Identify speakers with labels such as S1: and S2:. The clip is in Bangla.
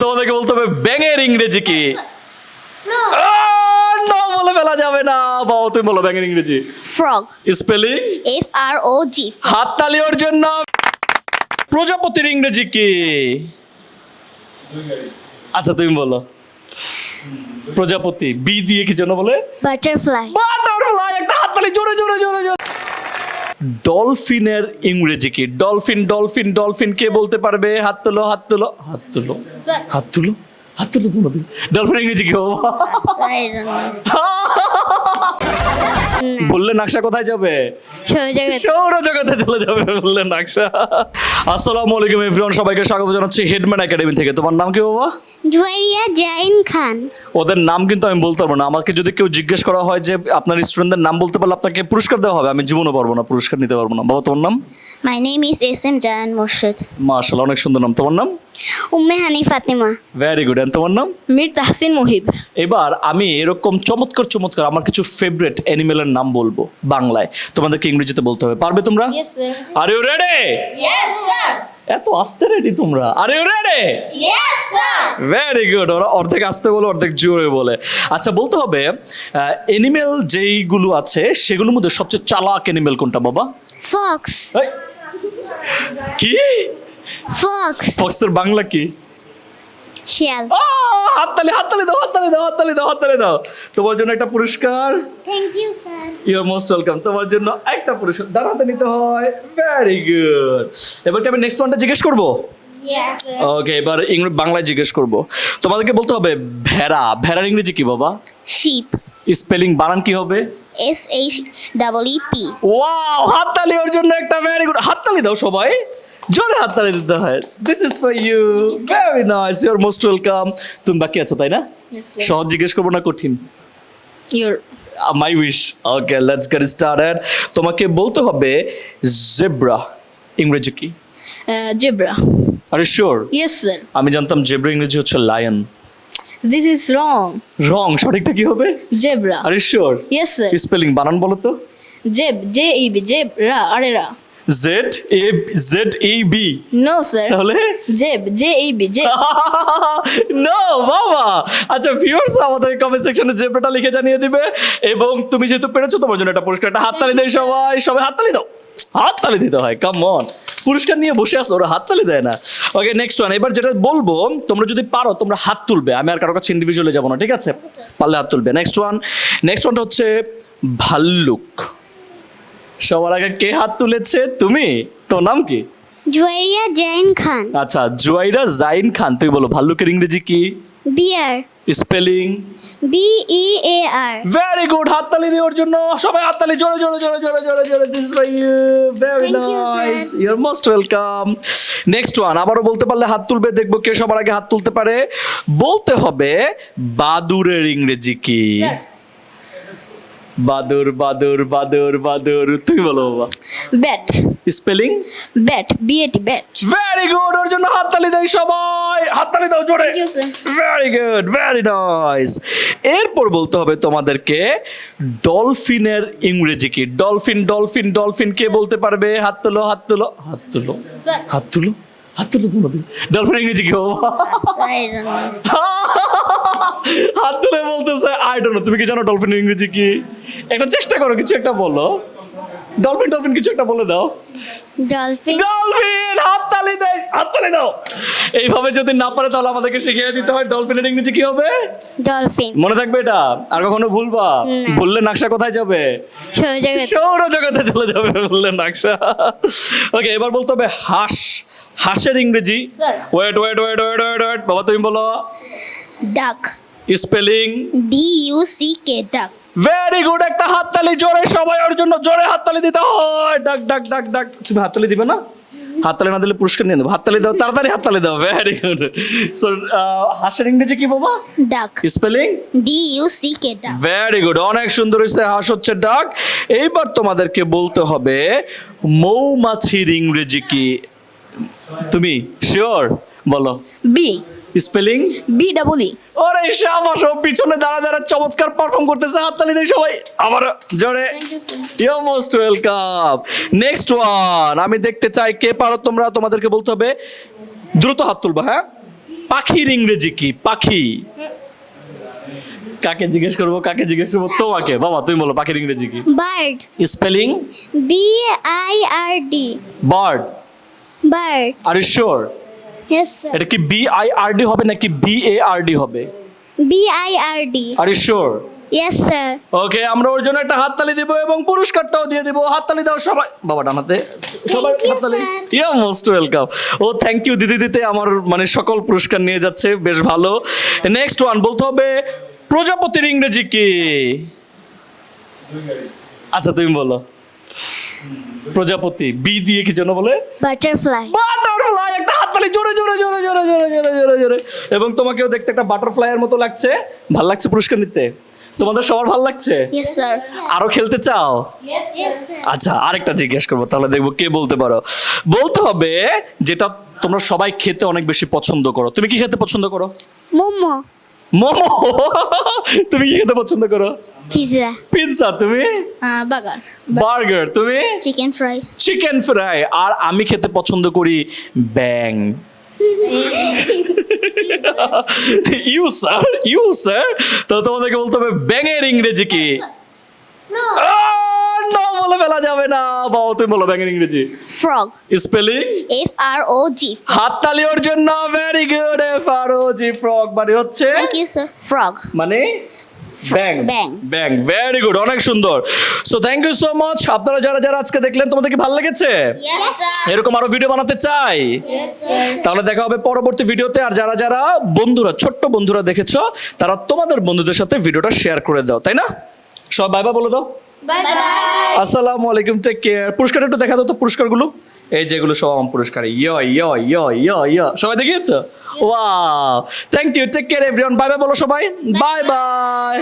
S1: তোমাদেরকে বলতে হবে ব্যাঙের ইংরেজি কি? না বলে ফেলা যাবে না। বাবা তুমি বলো ব্যাঙের ইংরেজি।
S2: Frog.
S1: Spelling
S2: Frog.
S1: হাততালি ওর জন্য। প্রজাপতির ইংরেজি কি? আচ্ছা তুমি বলো। প্রজাপতি বি দিয়ে কি জন্য বলে?
S2: Butterfly.
S1: বাটারফ্লাই। একটা হাততালি জোরে জোরে জোরে জোরে। ডলফিনের ইংরেজি কি? ডলফিন ডলফিন ডলফিন কে বলতে পারবে? হাত তুলো হাত তুলো হাত তুলো
S2: Sir.
S1: হাত তুলো হাত তুলো তোমাদের। ডলফিন ইংরেজি কি বাবা?
S2: Sorry, I don't know.
S1: বললে নকশা কোথায় যাবে? সৌরজগতে চলে যাবে বললে নকশা। আসসালামু আলাইকুম এভরিওয়ান, সবাইকে স্বাগত জানাচ্ছি হেডম্যান একাডেমি থেকে। তোমার নাম কি বাবা?
S2: জুয়াইরিয়া জাইন খান।
S1: ওদের নাম কিন্তু আমি বলতে পারবো না। আমাকে যদি কেউ জিজ্ঞেস করা হয় যে আপনার স্টুডেন্টদের নাম বলতে পারলে আপনাকে পুরস্কার দেওয়া হবে, আমি জীবনও পারবো না, পুরস্কার নিতে পারবো না। বাবা তোমার নাম?
S2: My name is SM Jayan Murshid.
S1: মাশাআল্লাহ, অনেক সুন্দর নাম। তোমার নাম?
S2: Umme Hani Fatima.
S1: Very good. And তোমার নাম?
S2: মির তাহসিন মুহিব।
S1: এবার আমি এরকম চমৎকার চমৎকার আমার কিছু ফেভারিট অ্যানিমেলের নাম বলবো বাংলায়, তোমাদেরকে ইংরেজিতে বলতে হবে। পারবে তোমরা?
S2: Yes sir.
S1: Are you ready?
S2: Yes sir.
S1: এত আস্তে রেডি তোমরা? Are you ready?
S2: Yes sir.
S1: Very good. ওরা অর্ধেক আস্তে বলে অর্ধেক জোরে বলে। আচ্ছা বলতে হবে অ্যানিমেল যেইগুলো আছে সেগুলোর মধ্যে সবচেয়ে চালাক অ্যানিমেল কোনটা বাবা?
S2: Fox.
S1: এই, কি?
S2: Fox.
S1: ফক্সের বাংলা কি?
S2: শিয়াল।
S1: হাততালি হাততালি দাও হাততালি দাও হাততালি দাও হাততালি দাও। তোমার জন্য একটা পুরস্কার।
S2: Thank you sir.
S1: You are most welcome. তোমার জন্য একটা পুরস্কার দাঁড়াতে নিতে হয়। Very good. এবার কি আমি নেক্সট ওয়ানটা জিজ্ঞেস করবো?
S2: Yes sir.
S1: ওকে, এবার বাংলায় জিজ্ঞেস করব। তোমাদেরকে বলতে হবে ভেড়া। ভেড়ার ইংরেজি কি বাবা?
S2: Sheep.
S1: স্পেলিং বানান কি হবে?
S2: SHEEP.
S1: ওয়াও, হাততালি ওর জন্য একটা। Very good. হাততালি দাও সবাই, জোরে হাততালি দিতে হয়। This is for you. Very nice, you are most welcome. তুমি বাকি আছো তাই না?
S2: Yes sir.
S1: সহজ জিজ্ঞেস করবো না কঠিন?
S2: Your
S1: my wish. Okay, let's get started. তোমাকে বলতে হবে জেব্রা ইংরেজি কি?
S2: zebra.
S1: R you sure?
S2: Yes sir.
S1: আমি জানতাম জেব্রা ইংরেজি হচ্ছে লায়ন।
S2: This is wrong.
S1: রং, সঠিকটা কি হবে?
S2: Zebra.
S1: R you sure?
S2: Yes sir.
S1: Spelling বানান বলো তো।
S2: J-E-B. Zebra. Arera.
S1: ZEB।
S2: No sir.
S1: তাহলে
S2: J-E-B.
S1: নো বাবা। আচ্ছা ভিউয়ার্স আমাদের কমেন্ট সেকশনে জেব্রাটা লিখে জানিয়ে দিবে। এবং তুমি যেহেতু পেরেছো তোমার জন্য একটা পুরস্কার। একটা হাততালি দেয় সবাই, সবাই হাততালি দাও। হাততালি দিতে হয়, কাম অন। পুরস্কার নিয়ে বসে আসো, ওরা হাততালি দেয় না। Okay next one. এবার যেটা বলবো তোমরা যদি পারো তোমরা হাত তুলবে, আমি আর কারো কাছে ইন্ডিভিজুয়ালি যাবো না, ঠিক আছে? পারলে হাত তুলবে। নেক্সট ওয়ানটা হচ্ছে ভাল্লুক। সবার আগে কে হাত তুলেছে? তুমি। তোর নাম কি?
S2: জুয়াইরিয়া জাইন খান।
S1: আচ্ছা জুয়াইরা জাইন খান। তুই বলো ভাল্লুকের ইংরেজি কি?
S2: Bear.
S1: Spelling
S2: B-E-A-R.
S1: Very good. হাততালি দেওয়ার জন্য সবাই হাততালি জোরে জোরে জোরে জোরে জোরে জোরে। This for you. Very
S2: Thank you,
S1: nice,
S2: sir.
S1: You are most welcome. Next one আবারও বলতে পারলে হাত তুলবে, দেখবো কে সবার আগে হাত তুলতে পারে। বলতে হবে বাদুরের ইংরেজি কি? বাদুর বাদুর বাদুর বাদুর। তুমি বলো বাবা।
S2: Bat.
S1: Spelling
S2: B-A-T. Bat.
S1: Very good. ওর জন্য হাততালি দেয় সবাই, হাততালি দাও জোরে।
S2: Thank you, sir.
S1: Very good, very nice. এরপর বলতে হবে তোমাদেরকে ডলফিনের ইংরেজি কি? ডলফিন ডলফিন ডলফিন কে বলতে পারবে? হাত তুলো হাত তুলো হাত তুলো
S2: Sir.
S1: হাত তুলো হাত তুলো তোমাদের। ডলফিন ইংরেজি কি বাবা?
S2: Sorry, I don't know.
S1: হাত তুলে বলতেছে আই ডোন্ট নো। তুমি কি জানো ডলফিনের ইংরেজি কি? একটা চেষ্টা করো, কিছু একটা বলো। ডলফিন ডলফিন কিছু একটা বলে দাও।
S2: ডলফিন।
S1: ডলফিন। হাততালি দেয়, হাততালি দাও। এইভাবে যদি না পারে তাহলে আমাদেরকে শিখিয়ে দিতে হয় ডলফিনের ইংরেজি কি হবে।
S2: ডলফিন।
S1: মনে থাকবে এটা, আর কখনো ভুলবা?
S2: না।
S1: ভুললে নকশা কোথায় যাবে?
S2: সৌরজগৎ।
S1: সৌরজগতে চলে যাবে বললে নকশা। ওকে এবার বলতে হবে হাঁস। হাঁসের ইংরেজি?
S2: Sir.
S1: Wait wait wait wait wait wait বাবা তুমি বলো।
S2: Duck.
S1: Spelling
S2: D-U-C-K. Duck.
S1: Very good. একটা হাততালি জোরে সবাই ওর জন্য, জোরে হাততালি দিতে হয়। ডাক ডাক ডাক ডাক। তুমি হাততালি দিবে না? হাততালি না দিলে পুরস্কার নিয়ে নেবো। হাততালি দাও, তাড়াতাড়ি হাততালি দাও। Very good. সো হাঁসের ইংরেজি কি বাবা?
S2: ডাক।
S1: Spelling
S2: D-U-C-K. Duck.
S1: Very good, অনেক সুন্দর হয়েছে। হাঁস হচ্ছে ডাক। এইবার তোমাদেরকে বলতে হবে মৌমাছির ইংরেজি কি? তুমি শিওর? বলো।
S2: B.
S1: Spelling
S2: B-double-E.
S1: ওরে শাবাশ, ও পিছনে দাঁড়া দাঁড়া চমৎকার পারফর্ম করতেছে। হাততালি দেয় সবাই আবার জোরে।
S2: Thank you, sir.
S1: You most welcome. Next one আমি দেখতে চাই কে পারো তোমরা। তোমাদেরকে বলতে হবে দ্রুত হাত তুলবা। হ্যাঁ পাখির ইংরেজি কি? পাখি। কাকে জিজ্ঞেস করবো? তোমাকে। বাবা তুমি বলো পাখির ইংরেজি কি?
S2: Bird
S1: spelling?
S2: BIRD
S1: bird.
S2: Bird
S1: are you sure?
S2: Yes sir
S1: এটা কি BIRD হবে নাকি BARD হবে?
S2: BIRD
S1: are you sure?
S2: Yes sir
S1: okay, আমরা ওর জন্য একটা হাততালি দিব এবং পুরস্কারটাও দিয়ে দিব। হাততালি দাও সবাই। বাবা ডানাতে সবাই
S2: Thank you,
S1: হাততালি।
S2: sir.
S1: Yeah most welcome. ও থ্যাংক ইউ দিতে দিতে আমার মানে সকল পুরস্কার নিয়ে যাচ্ছে, বেশ ভালো। নেক্সট ওয়ান বলতে হবে প্রজাপতির ইংরেজি কি? আচ্ছা তুমি বলো। প্রজাপতি বি দিয়ে কি জন্য বলে?
S2: Butterfly
S1: butterfly. একটা হাততালি জোরে জোরে জোরে জোরে জোরে জোরে জোরে জোরে। এবং তোমাকেও দেখতে একটা বাটারফ্লাই এর মতো লাগছে। ভাল লাগছে পুরস্কার নিতে? তোমাদের সবার ভাল লাগছে?
S2: ইয়েস স্যার
S1: আরো খেলতে চাও?
S2: ইয়েস স্যার
S1: আচ্ছা আরেকটা জিজ্ঞেস করবো, তাহলে দেখবো কে বলতে পারো। বলতে হবে যেটা তোমরা সবাই খেতে অনেক বেশি পছন্দ করো। তুমি কি খেতে পছন্দ করো?
S2: মোমো
S1: মোমো। তুমি কি খেতে পছন্দ করো?
S2: Pizza
S1: pizza. তুমি?
S2: Burger
S1: burger. তুমি?
S2: Chicken fry
S1: chicken fry. আর আমি খেতে পছন্দ করি ব্যাং। ইউ স্যার তো তোমাদেরকে বলতে হবে ব্যাঙের ইংরেজি কি? না বলে ফেলা যাবে না। বাবা তুমি বলো ব্যাঙের ইংরেজি।
S2: Frog
S1: spelling?
S2: FROG
S1: হাততালি ওর জন্য। Very good. FROG ফ্রগ মানে হচ্ছে
S2: থ্যাংক ইউ স্যার ফ্রগ
S1: মানে ব্যাং।
S2: ব্যাং।
S1: ব্যাং। ভেরি গুড, অনেক সুন্দর। So thank you so much. আপনারা যারা যারা আজকে দেখলেন তোমাদের কি ভালো লেগেছে?
S2: ইয়েস স্যার
S1: এরকম আরো ভিডিও বানাতে চাই?
S2: ইয়েস স্যার
S1: তাহলে দেখা হবে পরবর্তী ভিডিওতে। আর যারা যারা বন্ধুরা ছোট্ট বন্ধুরা দেখেছো তারা তোমাদের বন্ধুদের সাথে ভিডিওটা শেয়ার করে দাও, তাই না? সব বাই বাই বলে দাও।
S2: বাই বাই
S1: আসসালামু আলাইকুম, টেক কেয়ার। পুরস্কার একটু দেখা দাও তো পুরস্কারগুলো। এই যেগুলো সব আমার পুরস্কার। ইয় সবাই দেখিয়েছো? Wow, thank you, take care everyone. Bye bye বলো সবাই। Bye by.